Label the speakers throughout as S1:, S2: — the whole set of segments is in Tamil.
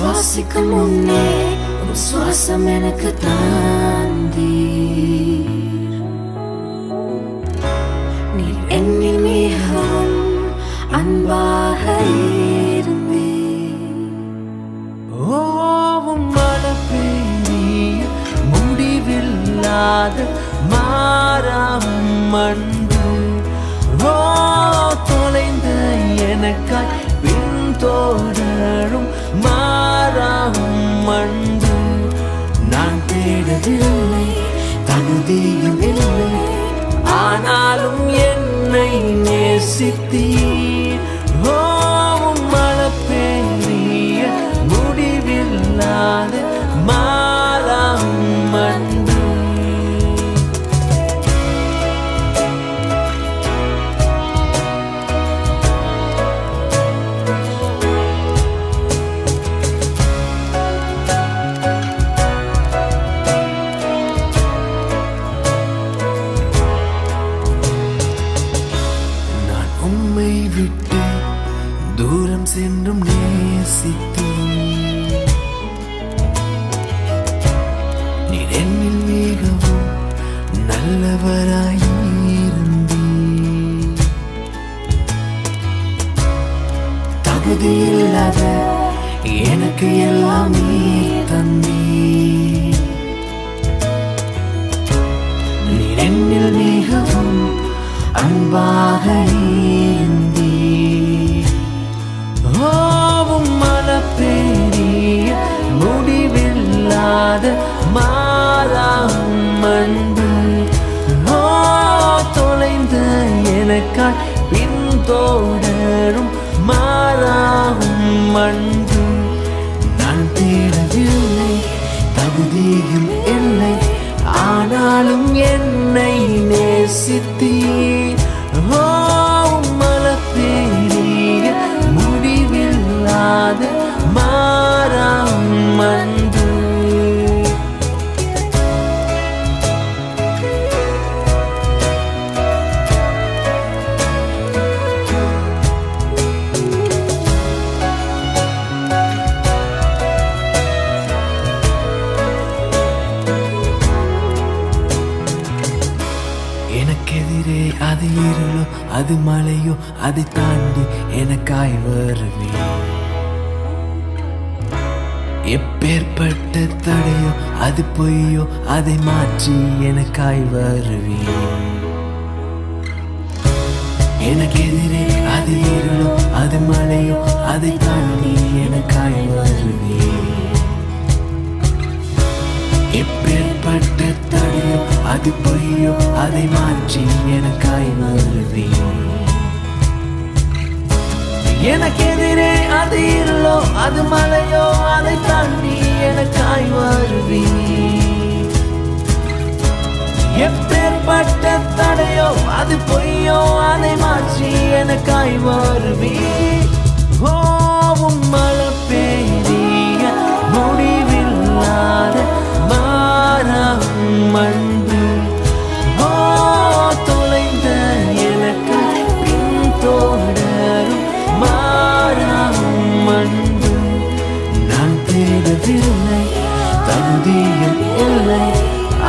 S1: சுவாசிக்கும் முன்னே ஒரு சுவாசம் எனக்கு தாந்தீர். நீர் என்னில் மிகவும் அன்பாக இருந்தீர்.
S2: ஓவும் மழை பெய்ய முடிவில்லாத மாறாவும் அன்பு. ஓ தொலைந்த எனக்காய் பின்தொடரும் மாறாவும் அன்பு. நான் தேடவில்லை, தகுதியும் இல்லை, ஆனாலும் என்னை நேசித்தீர். ஓவும் மழை பெய்ய முடிவில்லாத மாறாவும் அன்பு. உம்மை விட்டு தூரம் சென்றும் நேசித்தேன். நீர் என்னில் மிகவும் நல்லவராயிருந்தீர். தகுதியில்லாத எனக்கு எல்லாம் நீர் தந்தீர். நீர் என்னில் மிகவும் அன்பாக இருந்தீர். ஓவும் மழை பெய்ய முடிவில்லாத மாறாவும் அன்பு. ஓ தொலைந்த எனக்காய் பின்தொடரும் மாறாவும் அன்பு. நான் தேடவில்லை, தகுதியும் இல்லை, ஆனாலும் என்னை நேசித்தீர். ஓ மழை பெய்ய முடிவில்லாத மாறாவும் அன்பு. எனக்கெதிரே அது இருளோ அது மழையோ அதை தாண்டி எனக்காய் வருவேன். எப்பேற்பட்ட தடையோ அது பொய்யோ அதை மாற்றி எனக்காய் வருவேன். எனக்கெதிரே அது இருளோ அது மழையோ அதை தாண்டி எனக்காய் வருவேன். எப்பேற்பட்ட தடையோ அது பொய்யோ அதை மாற்றி எனக்காய் வருவேன். எனக்கெதிரே அது இருளோ அது மழையோ அதை தாண்டி எனக்காய் வருவேன். எப்பேற்பட்ட தடையோ அது பொய்யோ அதை மாற்றி எனக்காய் வருவேன். ஓவும் மழை பெய்ய முடிவில்லாத மாறாவும் அன்பு. ஓ தொலைந்த எனக்கு பின்தொடரும் மாறாவும் அன்பு. நான் தேடவில்லை, தகுதியும் இல்லை,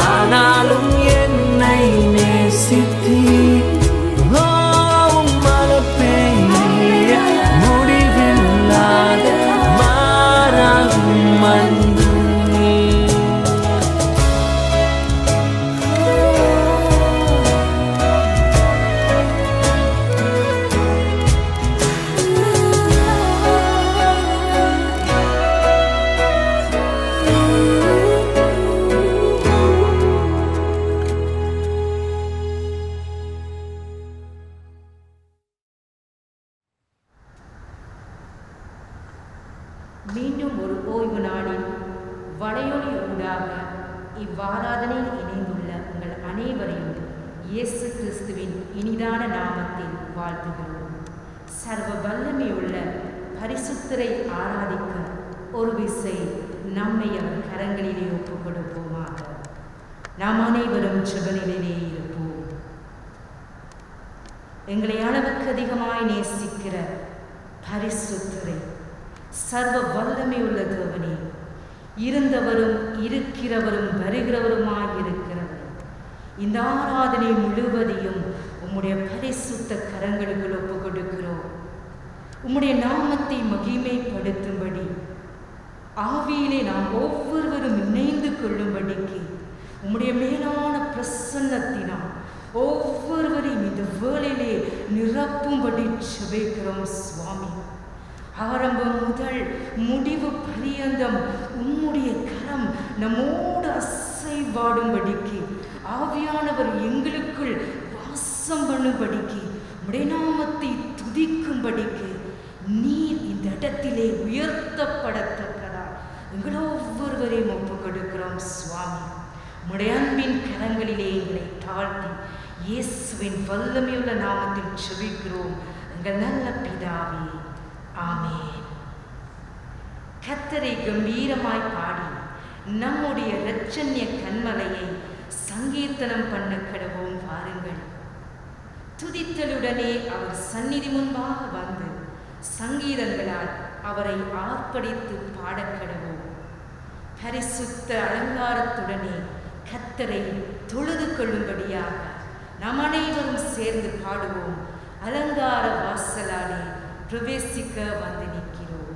S2: ஆனாலும் என்னை நேசித்தீர். ஓ மழை பெய்ய முடிவில்லாத மாறாவும் அன்பு.
S3: மீண்டும் ஒரு ஓய்வு நாளில் வலையொலி ஊடாக இவ்வாராதனையில் இணைந்துள்ள உங்கள் அனைவரையும் இயேசு கிறிஸ்துவின் இனிதான நாமத்தில் வாழ்த்துகிறோம். சர்வ வல்லமையுள்ள பரிசுத்தரை ஆராதிக்க ஒரு விசை நம்மை அவர் கரங்களிலே ஒப்புக் கொடுப்போமாக. நாம் அனைவரும் ஜெபநிலையிலே இருப்போம். எங்களை அளவுக்கு அதிகமாய் நேசிக்கிற பரிசுத்தரை, சர்வ வல்லமையுள்ள தேவனே, இருந்தவரும் இருக்கிறவரும் வருகிறவருமாயிருக்கிறவர், இந்த ஆராதனை முழுவதையும் உம்முடைய பரிசுத்த கரங்களுக்குள் ஒப்புக் கொடுக்கிறோம். உம்முடைய நாமத்தை மகிமைப்படுத்தும்படி ஆவியிலே நாம் ஒவ்வொருவரும் இணைந்து கொள்ளும்படிக்கு உம்முடைய மேலான பிரசன்னத்தினால் ஒவ்வொருவரையும் இந்த வேளையிலே நிரப்பும்படி ஜெபிக்கிறோம் சுவாமி. ஆரம்பம் முதல் முடிவு பரியந்தம் உம்முடைய கரம் நம்மோடு அசைவாடும்படிக்கு, ஆவியானவர் எங்களுக்குள் வாசம் பண்ணும்படிக்கு, உம்முடைய நாமத்தை துதிக்கும்படிக்கு நீர் இந்த இடத்திலே உயர்த்தப்படத்தக்கதால் எங்கள் ஒவ்வொருவரையும் ஒப்புக் கொடுக்கிறோம் சுவாமி. உம்முடைய அன்பின் கரங்களிலே எங்களை தாழ்த்தி இயேசுவின் வல்லமையுள்ள நாமத்தில் ஜெபிக்கிறோம் எங்கள் நல்ல பிதாவே, ஆமென். கர்த்தரை கம்பீரமாய் பாடி நம்முடைய இரட்சண்ய கன்மலையை சங்கீர்த்தனம் பண்ண கடவோம் வாருங்கள். துதித்தலுடனே அவர் சந்நிதி முன்பாக வந்து சங்கீதங்களால் அவரை ஆர்ப்பரித்து பாடக்கடவோம். பரிசுத்த அலங்காரத்துடனே கர்த்தரை தொழுது கொள்ளும்படியாக நாம் அனைவரும் சேர்ந்து பாடுவோம். அலங்கார வாசலாலே பிரவேசிக்க வந்து நிற்கிறோம்.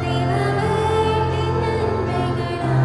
S1: தேவ வேண்டின் நன்மைகளால்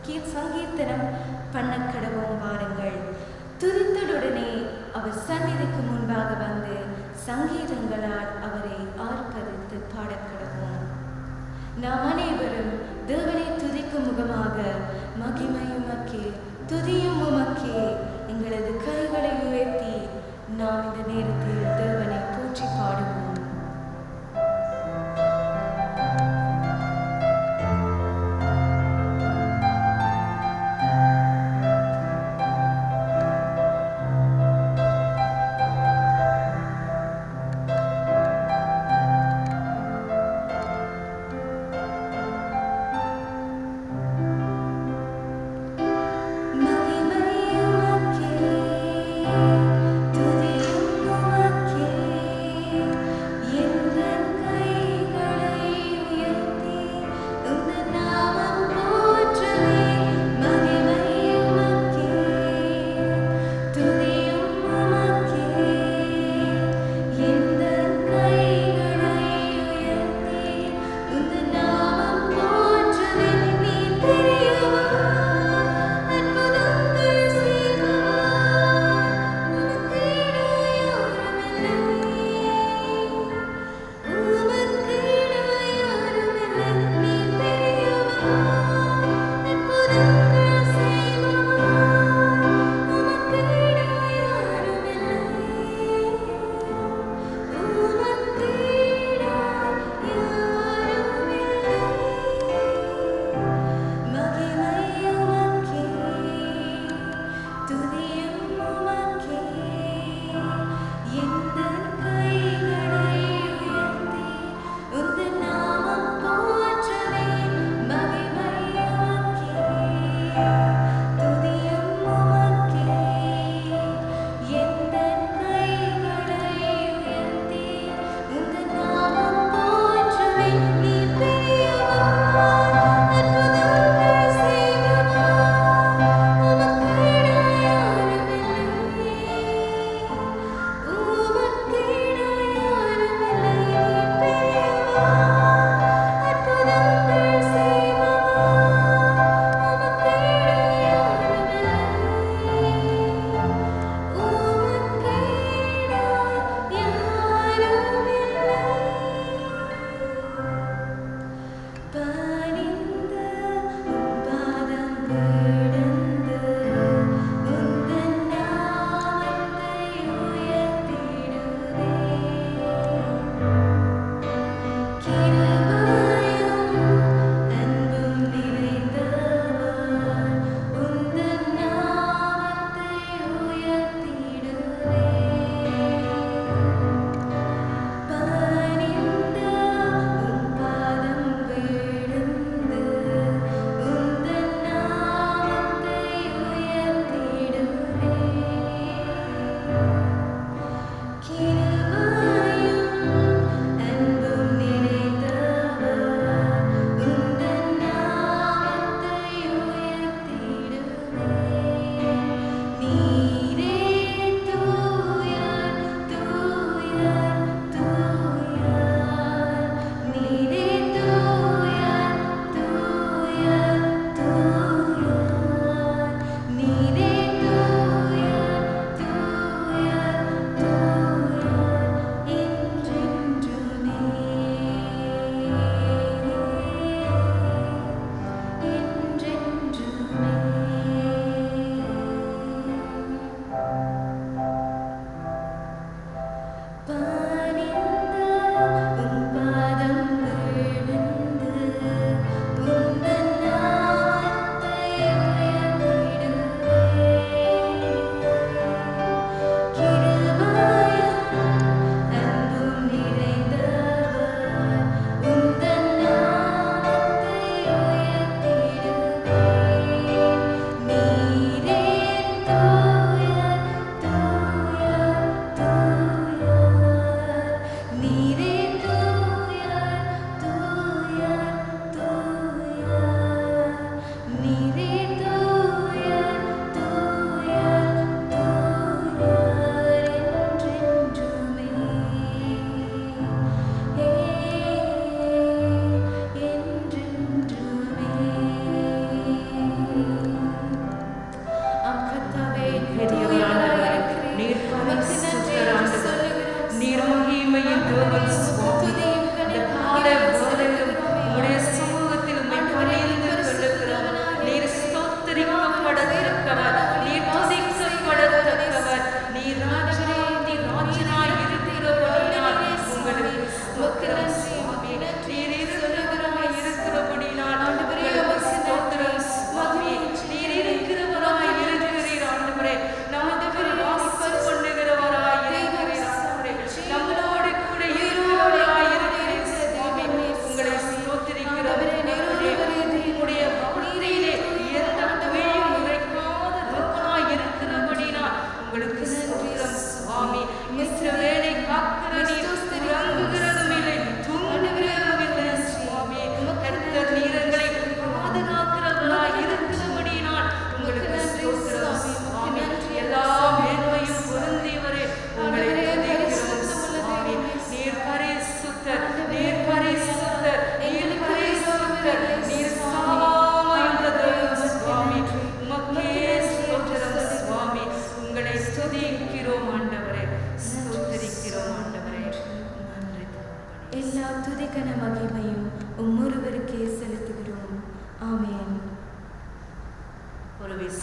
S4: சங்கீர்த்தனம் பண்ண கடவோம் வாருங்கள். துதித்தலுடனே அவர் சந்நிதிக்கு முன்பாக வந்து சங்கீதங்களால் அவரை ஆர்ப்பரித்து பாடக்கடவோம். நாம் அனைவரும் தேவனை துதிக்கும் முகமாக மகிமை உமக்கே, துதியும் உமக்கே, எங்களது கைகளை உயர்த்தி நாம் இந்த நேரத்தில் தேவனை போற்றி பாடுவோம்.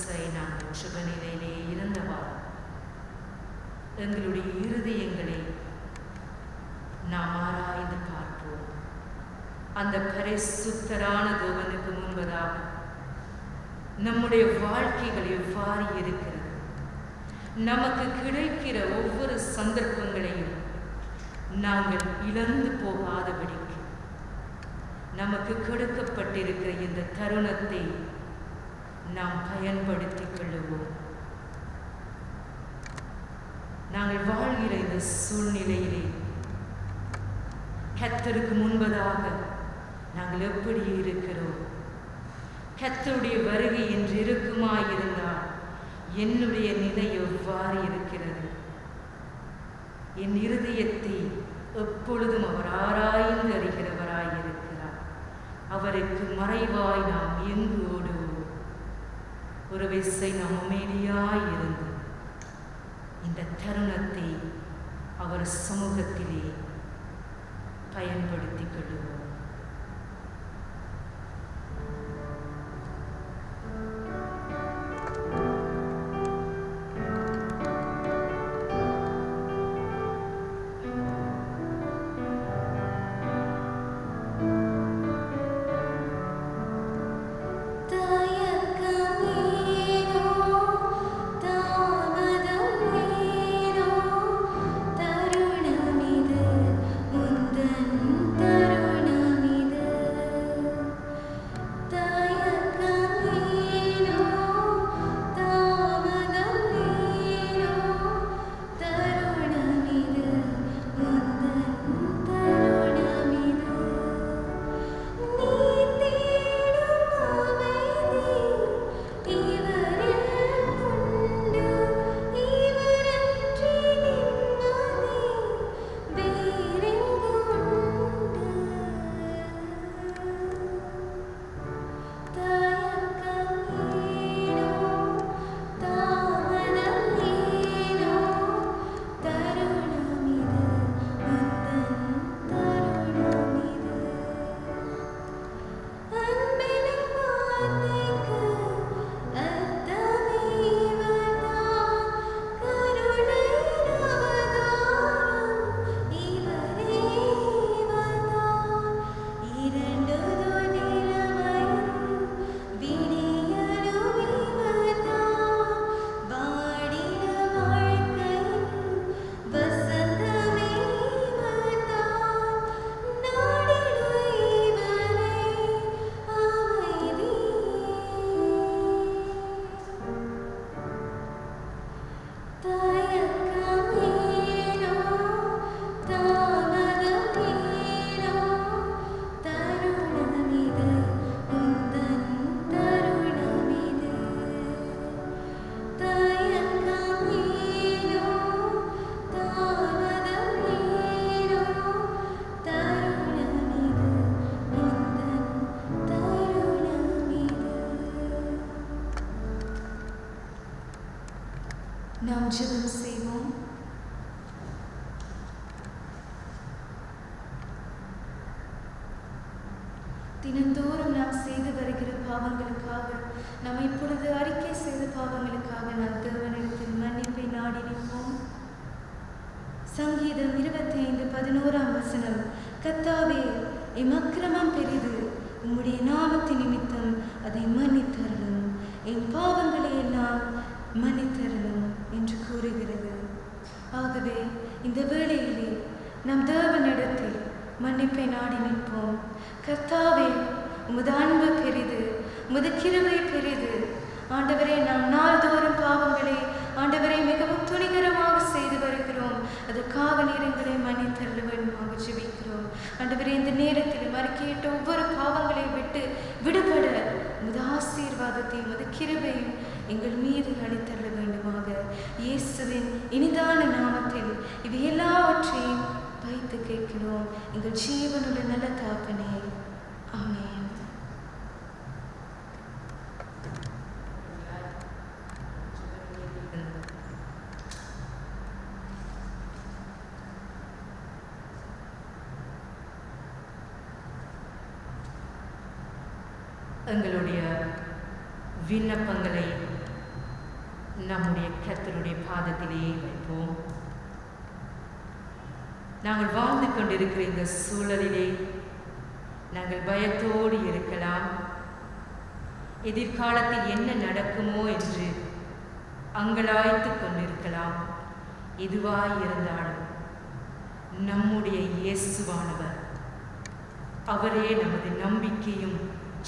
S3: விசை நாங்கள் சுபநிலையிலே இருந்தவா எங்களுடைய இருதயங்களை நாம் ஆராய்ந்து பார்ப்போம். அந்த பரிசுத்தரான தேவனுக்கு முன்பதாக நம்முடைய வாழ்க்கைகள் எவ்வாறு இருக்கிறது? நமக்கு கிடைக்கிற ஒவ்வொரு சந்தர்ப்பங்களையும் நாங்கள் இழந்து போகாதபடிக்கு நமக்கு கொடுக்கப்பட்டிருக்கிற இந்த தருணத்தை நாம் பயன்படுத்திக் கொள்ளுவோம். நாங்கள் வாழ்கிற இந்த சூழ்நிலையிலே கர்த்தருக்கு முன்பதாக நாங்கள் எப்படி இருக்கிறோம்? கர்த்தருடைய வருகை என்று இருக்குமாயிருந்தால் என்னுடைய நிலை எவ்வாறு இருக்கிறது? என் இருதயத்தை எப்பொழுதும் அவர் ஆராய்ந்து அறிகிறவராயிருக்கிறார். அவருக்கு மறைவாய் நாம் எங்கு ஓடுவோம்? ஒரு விசை நாம் அமைதியாயிருந்து இந்த தருணத்தை அவர் சமூகத்திலே பயன்படுத்திக் கொள்ளுவோம். நாம் ஜெபம் செய்வோம். தினந்தோறும் நாம் செய்து வருகிற பாவங்களுக்காக, நாம் இப்பொழுது அறிக்கை செய்த பாவங்களுக்காக நாம் தேவனிடத்தில் மன்னிப்பை நாடி நிற்போம். சங்கீதம் 25:11 கர்த்தாவே, எம் அக்கிரமம் பெரிது, உம்முடைய நாமத்தின் நிமித்தம் அதை மன்னித்தருளும், என் பாவங்களை எல்லாம் மன்னித்தருளும் என்று கூறுகிறது. ஆகவே இந்த வேளையிலே நம் தேவனிடத்தில் மன்னிப்பை நாடி நிற்போம். கர்த்தாவே, உமது அன்பு பெரிது, உமது கிருபை பெரிது. ஆண்டவரே, நாம் நாள்தோறும் பாவங்களை ஆண்டவரை மிகவும் துணிகரமாக செய்து வருகிறோம். அதற்காக நேரங்களை மன்னித்தருள வேண்டுமாக ஜெபிக்கிறோம். ஆண்டவரே, இந்த நேரத்தில் மறுக்கிட்ட ஒவ்வொரு பாவங்களை விட்டு விடுபட உமது ஆசீர்வாதத்தையும் உமது கிருபையும் எங்கள் மீது அளித்தருள வேண்டுமாக இயேசுவின் இனிதான நாமத்தில் இவை எல்லாவற்றையும் வைத்து கேட்கிறோம் எங்கள் ஜீவனுள்ள நல்ல தகப்பனே. ஆமென். எங்களுடைய விண்ணப்பங்களை
S5: நம்முடைய கர்த்தருடைய பாதத்திலே வைப்போம். நாங்கள் வாழ்ந்து கொண்டிருக்கிற இந்த சூழலிலே நாங்கள் பயத்தோடு இருக்கலாம். எதிர்காலத்தில் என்ன நடக்குமோ என்று அங்கலாய்த்து கொண்டிருக்கலாம். எதுவாய் இருந்தாலும் நம்முடைய இயேசுவானவர் அவரே நமது நம்பிக்கையும்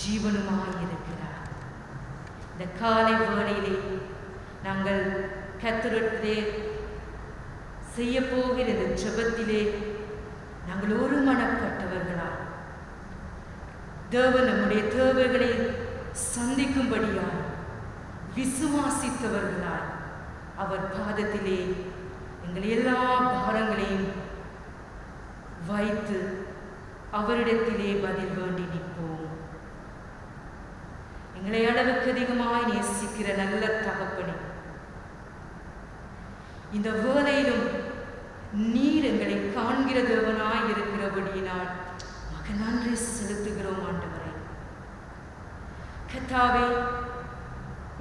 S5: ஜீவனுமாய் இருக்கிறார். இந்த காலை வேளையிலே நாங்கள் கர்த்தரிடத்திலே செய்ய போகிற இந்த ஜெபத்திலே நாங்கள் ஒருமனப்பட்டவர்களாய் தேவன் நம்முடைய தேவைகளை சந்திக்கும்படியாய் விசுவாசித்தவர்களாய் அவர் பாதத்திலே எங்கள் எல்லா பாரங்களையும் வைத்து அவரிடத்திலே பதில் வேண்டி நிற்போம். எங்களை அளவுக்கு அதிகமாய் நேசிக்கிற நல்ல தகப்பனே, இந்த வேளையிலும் நீர் எங்களை காண்கிற தேவனாய் இருக்கிறபடியினால் மக நன்றி செலுத்துகிறோம் ஆண்டவரே. கர்த்தாவே,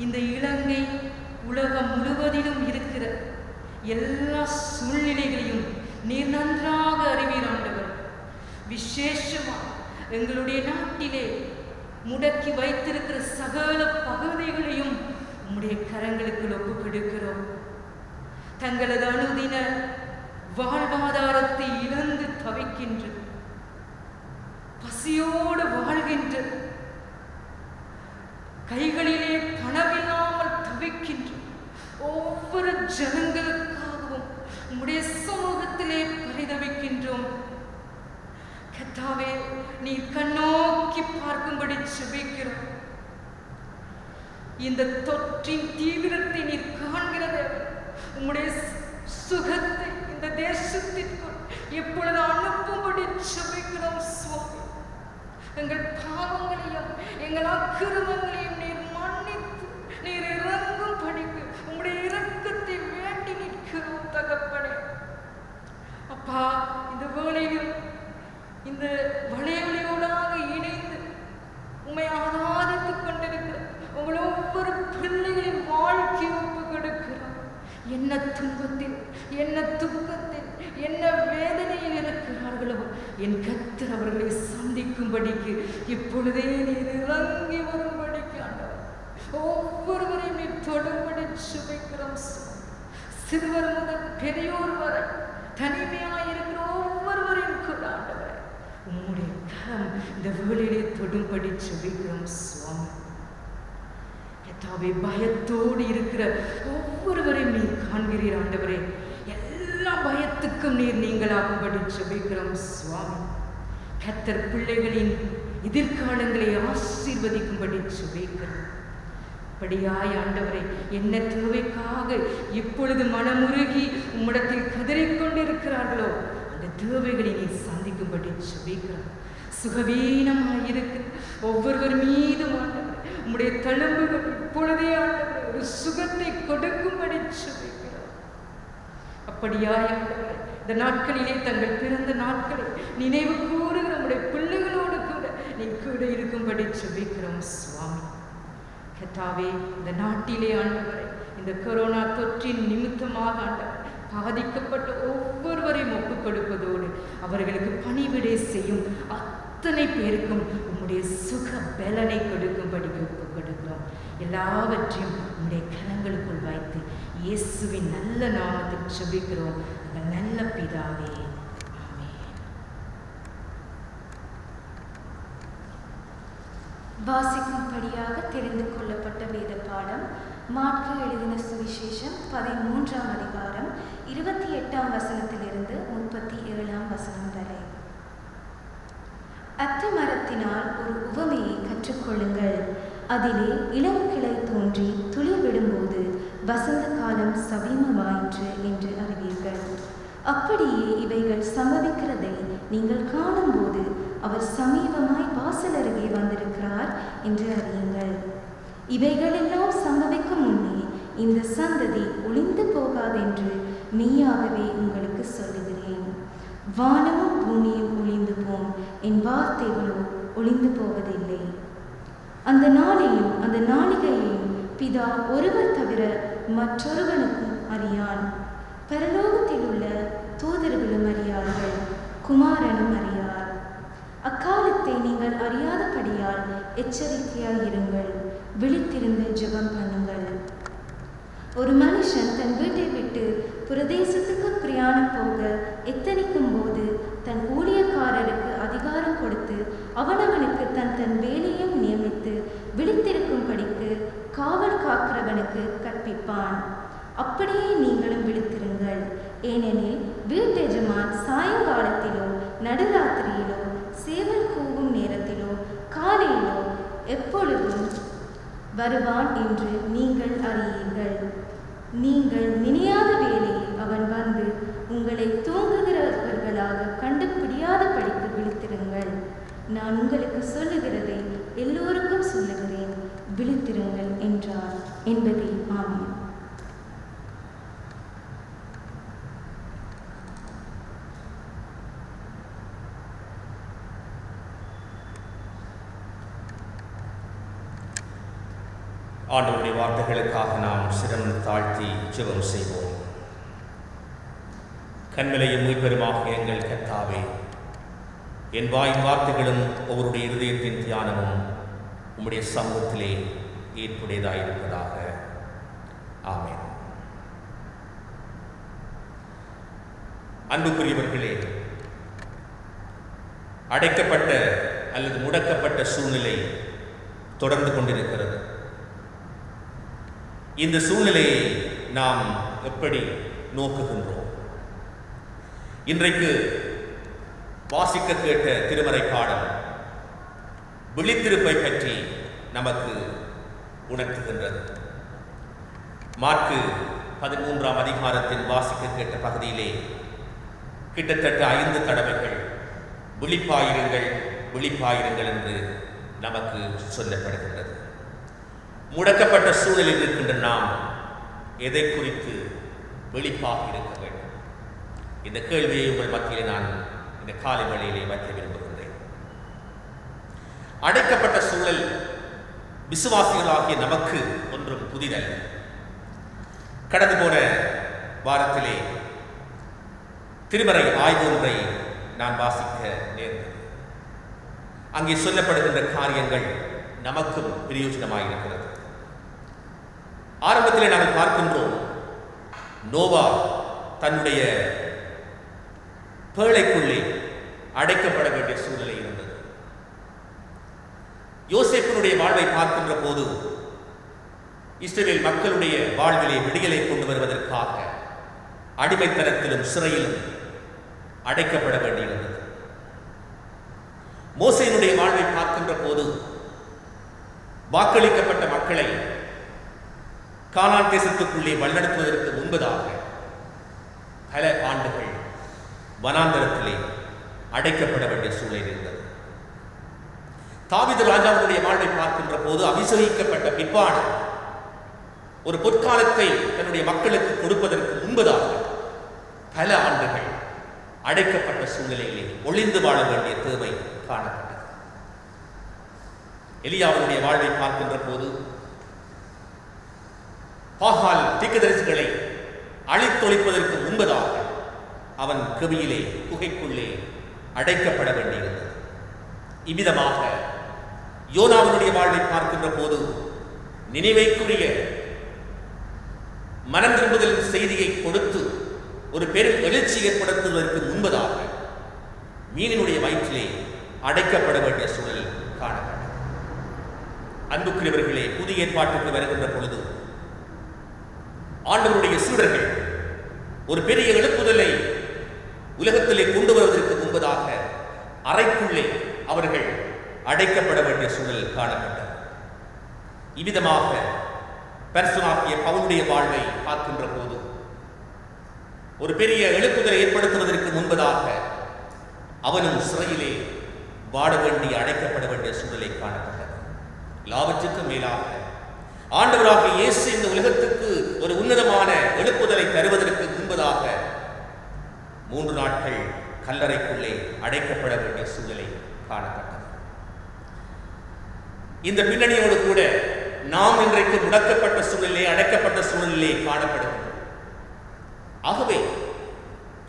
S5: இந்த இலங்கை உலகம் முழுவதிலும் இருக்கிற எல்லா சூழ்நிலைகளையும் நீர் நன்றாக அறிவீர் ஆண்டவர். விசேஷமாக எங்களுடைய நாட்டிலே முடக்கி வைத்திருக்கிற சகல பகுதிகளையும் உம்முடைய கரங்களுக்கு ஒப்புக் கொடுக்கிறோம். தங்களது அனுதின வாழ்வாதாரத்தை இழந்து தவிக்கின்ற, பசியோடு வாழ்கின்ற, கைகளிலே பணமில்லாமல் தவிக்கின்ற ஒவ்வொரு ஜனங்களுக்காகவும் உம்முடைய சமூகத்திலே பரிதவிக்கின்றோம். கர்த்தாவே, நீ கண்ணோக்கி பார்க்கும்படி ஜெபிக்கிறோம். இந்த தொற்றின் தீவிரத்தை நீர் காண்கிறது. உம்முடைய சுகத்தை இந்த தேசத்திற்குள் எப்பொழுது அனுப்பும்படி ஜெபிக்கிறோம் சுவாமி. எங்கள் பாவங்களையும் எங்கள் அக்கிரமங்களையும் நீர் மன்னித்து நீர் இறங்கும் படிக்கு உம்முடைய இரக்கத்தை வேண்டி நிற்கிறோம் தகப்பனே. அப்பா, இந்த வேளையிலும் இந்த வளையொலியோடாக இணைந்து உம்மை ஆராதித்துக் கொண்டிருக்கிற உங்கள் ஒவ்வொரு பிள்ளைகளின் வாழ்க்கை ஒப்பு கொடுக்கிறோம். என்ன துன்பத்தில், என்ன துக்கத்தில், என்ன வேதனையில் இருக்கிறார்களோ என் கர்த்தர் அவர்களை சந்திக்கும்படிக்கு இப்பொழுதே நீர் இறங்கி வரும்படிக்கு ஆண்டவர் ஒவ்வொருவரையும் நீர் தொடும்படி சுபிக்கிறோம். சிறுவர் முதல் பெரியோர் வரை தனிமையாயிருக்கிற ஒவ்வொருவரையும் கூட ஆண்டவர் உம்முடைய கரம் இந்த வேளையிலே தொடும்படி சுபிக்கிறோம் சுவாமி. கர்த்தாவே, பயத்தோடு இருக்கிற ஒவ்வொருவரையும் நீர் காண்கிறீர் ஆண்டவரே. எல்லா பயத்துக்கும் நீங்களாகும்படி ஜெபிக்கிறோம் சுவாமி. கர்த்தர் பிள்ளைகளின் எதிர்காலங்களை ஆசீர்வதிக்கும்படி ஜெபிக்கிறோம். அப்படியாய் ஆண்டவரே, என்ன தேவைக்காக இப்பொழுது மனமுருகி உம்மிடத்தில் கதறிக்கொண்டிருக்கிறார்களோ அந்த தேவைகளை நீ சந்திக்கும்படி ஜெபிக்கிறோம். சுகவீனமாயிருக்கிற ஒவ்வொருவர் மீதும் ஆண்டவர் உம்முடைய தழும்புகள் இப்பொழுதே ஆண்டவர் ஒரு சுகத்தை கொடுக்கும்படி ஜெபிக்கிறோம். அப்படியாய் ஆண்டவர், இந்த நாட்களிலே தங்கள் பிறந்த நாட்களை நினைவு கூறுகிற நம்முடைய பிள்ளைகளோடு கூட நீ கூட இருக்கும்படி ஜெபிக்கிறோம் சுவாமி. கர்த்தாவே, இந்த நாட்டிலே ஆண்டவரை இந்த கொரோனா தொற்றின் நிமித்தமாக ஆண்டவர் பாதிக்கப்பட்ட ஒவ்வொருவரையும் ஒப்புக் கொடுப்பதோடு அவர்களுக்கு பணிவிடை செய்யும் அத்தனை பேருக்கும் உம்முடைய சுக பலனை கொடுக்கும்படி ஒப்புக் கொடுக்கிறோம். எல்லாவற்றையும் உம்முடைய கரங்களுக்குள் வைத்து இயேசுவின் நல்ல நாமத்தில் ஜெபிக்கிறோம் எங்கள் நல்ல பிதாவே.
S3: வாசிக்கும்படியாக தெரிந்து கொள்ளப்பட்ட வேத பாடம் மாற்கு எழுதின சுவிசேஷம் 13ஆம் அதிகாரம் 28ஆம் வசனத்திலிருந்து 37ஆம் வசனம் வரை. அத்தி மரத்தினால் ஒரு உவமையை கற்றுக்கொள்ளுங்கள். அதிலே இளங்கிளை தோன்றி துளிர் விடும்போது வசந்த காலம் சமீபமாயிற்று என்று அறிவீர்கள். அப்படியே இவைகள் சம்பவிக்கிறதை நீங்கள் காணும்போது அவர் சமீபமாய் வாசல் அருகே வந்திருக்கிறார் என்று அறியுங்கள். இவைகளெல்லாம் சம்பவிக்கும் முன்னே இந்த சந்ததி ஒளிந்து போகாதென்று மெய்யாகவே உங்களுக்கு சொல்லுகிறேன். வானமும் பூமியும் ஒளிந்து போம், என் வார்த்தைகளோ ஒளிந்து போவதில்லை. அந்த நாளையும் அந்த நாளிகையையும் பிதா ஒருவர் தவிர மற்றொருவனுக்கும் அறியான். பரலோகத்தில் உள்ள தூதர்களும் அறியார்கள், குமாரனும் அறியார். அக்காலத்தை நீங்கள் அறியாதபடியால் எச்சரிக்கையாயிருங்கள், விழித்திருந்து ஜெபம் பண்ணுங்கள். ஒரு மனுஷன் தன் வீட்டை விட்டு பிரதேசத்துக்கு பிரயாணம் போக எத்தனிக்கும் போது தன் ஊழியக்காரருக்கு அதிகாரம் கொடுத்து அவனவனுக்கு தன் தன் வேலையும் நியமித்து விழித்திருக்கும்படிக்கு காவல் காக்கிறவனுக்கு கற்பிப்பான். அப்படியே நீங்களும் விழித்திருங்கள். ஏனெனில் வீட்டெஜமான் சாயங்காலத்திலோ நடுராத்திரியிலோ சேவல் கூவும் நேரத்திலோ காலையிலோ எப்பொழுதும் வருவான் என்று நீங்கள் அறியீர்கள். நீங்கள் நினையாத வேளையில் அவன் வந்து உங்களை தூங்குகிறவர்களாக கண்டுபிடியாதபடிக்கு விழித்திருங்கள். நான் உங்களுக்கு சொல்லுகிறதை எல்லோருக்கும் சொல்லுகிறேன், விழித்திருங்கள் என்றார் என்பதே ஆமென்.
S6: ஆண்டவருடைய வார்த்தைகளுக்காக நாம் சிரம் தாழ்த்தி ஜெபம் செய்வோம். கண்மலையும் மீட்பெருமாக எங்கள் கர்த்தாவே, என் வாயின் வார்த்தைகளும் ஒவ்வொருடைய இருதயத்தின் தியானமும் உம்முடைய சமூகத்திலே ஏற்புடையதாயிருப்பதாக. ஆமென். அன்புக்குரியவர்களே, அடைக்கப்பட்ட அல்லது முடக்கப்பட்ட சூழ்நிலை தொடர்ந்து கொண்டிருக்கிறது. இந்த சூழ்நிலையை நாம் எப்படி நோக்குகின்றோம்? இன்றைக்கு வாசிக்க கேட்ட திருமறை பாடல் விழித்திருப்பை பற்றி நமக்கு உணர்த்துகின்றது. மாற்கு 13ஆம் அதிகாரத்தின் வாசிக்க கேட்ட பகுதியிலே கிட்டத்தட்ட 5 தடவைகள் விழிப்பாயிருங்கள் விழிப்பாயிருங்கள் என்று நமக்கு சொல்லப்படுகின்றது. முடக்கப்பட்ட சூழலில் இருக்கின்ற நாம் எதை குறித்து விழிப்பாக இருக்க வேண்டும்? இந்த கேள்வியை உங்கள் மத்தியிலே நான் இந்த காலை வேளையிலே வைக்க விரும்புகின்றேன். அடைக்கப்பட்ட சூழல் விசுவாசிகளாகிய நமக்கு ஒன்றும் புதிதல்ல. கடந்து போன வாரத்திலே திருமறை ஆய்வு ஒன்றை நான் வாசிக்க நேர்ந்தது. அங்கே சொல்லப்படுகின்ற காரியங்கள் நமக்கும் பிரயோஜனமாயிருக்கிறது. ஆரம்பத்திலே நாங்கள் பார்க்கின்றோம், நோவா தன்னுடைய பேழைக்குள்ளே அடைக்கப்பட வேண்டிய சூழ்நிலை இருந்தது. யோசேப்பினுடைய வாழ்வை பார்க்கின்ற போது இஸ்ரவேல் மக்களுடைய வாழ்விலே விடியலை கொண்டு வருவதற்காக அடிமைத்தனத்திலும் சிறையிலும் அடைக்கப்பட வேண்டியிருந்தது. மோசேயினுடைய வாழ்வை பார்க்கின்ற போது வாக்களிக்கப்பட்ட மக்களை கானான் தேசத்துக்குள்ளே வழிநடத்துவதற்கு முன்பதாக பல ஆண்டுகள் வனாந்தரத்திலே அடைக்கப்பட வேண்டிய சூழல் இருந்தது. தாவீது ராஜாவுடைய வாழ்வை பார்க்கின்ற போது அபிஷேகிக்கப்பட்ட பிற்பாடு ஒரு பொற்காலத்தை தன்னுடைய மக்களுக்கு கொடுப்பதற்கு முன்பதாக பல ஆண்டுகள் அடைக்கப்பட்ட சூழ்நிலையிலே ஒளிந்து வாழ வேண்டிய தேவை காணப்பட்டது. எலியாவுடைய வாழ்வை பார்க்கின்ற போது பாகால் தீர்க்கதரிசிகளை அழித்தொழிப்பதற்கு முன்பதாக அவன் கவியிலே குகைக்குள்ளே அடைக்கப்பட வேண்டியிருந்தது. இவ்விதமாக யோனாவினுடைய வாழ்வை பார்க்கின்ற போது நினைவைக்குரிய மனம் திரும்புதலின் செய்தியை கொடுத்து ஒரு பெரும் எழுச்சி ஏற்படுத்துவதற்கு முன்பதாக மீனினுடைய வயிற்றிலே அடைக்கப்பட வேண்டிய சூழல் காணப்பட்டது. அன்புக்குரியவர்களே, புதிய ஏற்பாட்டுக்கு வருகின்ற பொழுது ஆண்டவருடைய சீடர்கள் ஒரு பெரிய எழுப்புதலை உலகத்திலே கொண்டு வருவதற்கு முன்பதாக அறைக்குள்ளே அவர்கள் அடைக்கப்பட வேண்டிய சூழல் காணப்பட்டது. இவ்விதமாக பரிசுத்தனாகிய பவுலுடைய வாழ்வை பார்க்கின்ற போது ஒரு பெரிய எழுப்புதலை ஏற்படுத்துவதற்கு முன்பதாக அவனும் சிறையிலே வாட வேண்டிய அடைக்கப்பட வேண்டிய சூழலை காணப்பட்டது. எல்லாவற்றுக்கும் மேலாக ஆண்டவராக இயேசு இந்த உலகத்துக்கு ஒரு உன்னதமான எழுப்புதலை தருவதற்கு முன்பதாக 3 நாட்கள் கல்லறைக்குள்ளே அடைக்கப்பட வேண்டிய சூழலை காணப்பட்டது. இந்த பின்னணியோடு கூட நாம் இன்றைக்கு முடக்கப்பட்ட சூழலிலே, அடைக்கப்பட்ட சூழலிலே காணப்படுகிறோம். ஆகவே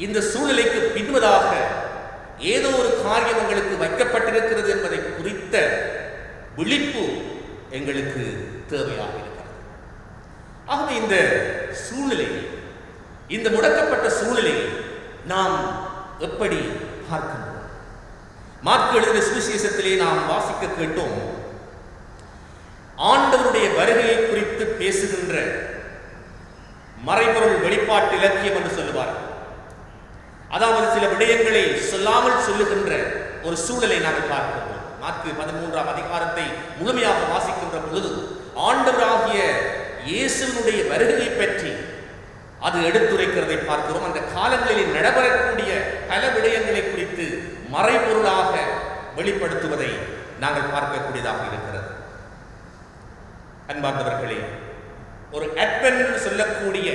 S6: இந்த சூழ்நிலைக்கு பின்வதாக ஏதோ ஒரு காரியம் உங்களுக்கு வைக்கப்பட்டிருக்கிறது என்பதை குறித்த விழிப்பு எங்களுக்கு தேவையாக இருக்கிறது. ஆகவே இந்த சூழ்நிலையை, இந்த முடக்கப்பட்ட சூழ்நிலையை நாம் எப்படி பார்க்கின்றோம்? மார்க்கு எழுதின சுவிசேஷத்திலே நாம் வாசிக்க கேட்டோம், ஆண்டவருடைய வருகையை குறித்து பேசுகின்ற மறைபொருள் வெளிப்பாட்டு இலக்கியம் என்று சொல்லுவார்கள். அதாவது சில விடயங்களை சொல்லாமல் சொல்லுகின்ற ஒரு சூழலை நாங்கள் பார்க்கிறோம். மார்க்கு 13ஆம் அதிகாரத்தை முழுமையாக வாசிக்கின்ற பொழுது ஆண்டவராகிய இயேசுவினுடைய வருகையை பற்றி அது எடுத்துரைக்கிறதை பார்க்கிறோம். அந்த காலங்களில் நடைபெறக்கூடிய பல விடயங்களை குறித்து மறைபொருளாக வெளிப்படுத்துவதை நாங்கள் பார்க்கக்கூடியதாக இருக்கிறது. அன்பார்ந்தவர்களே, ஒரு அட்வென்ட் சொல்லக்கூடிய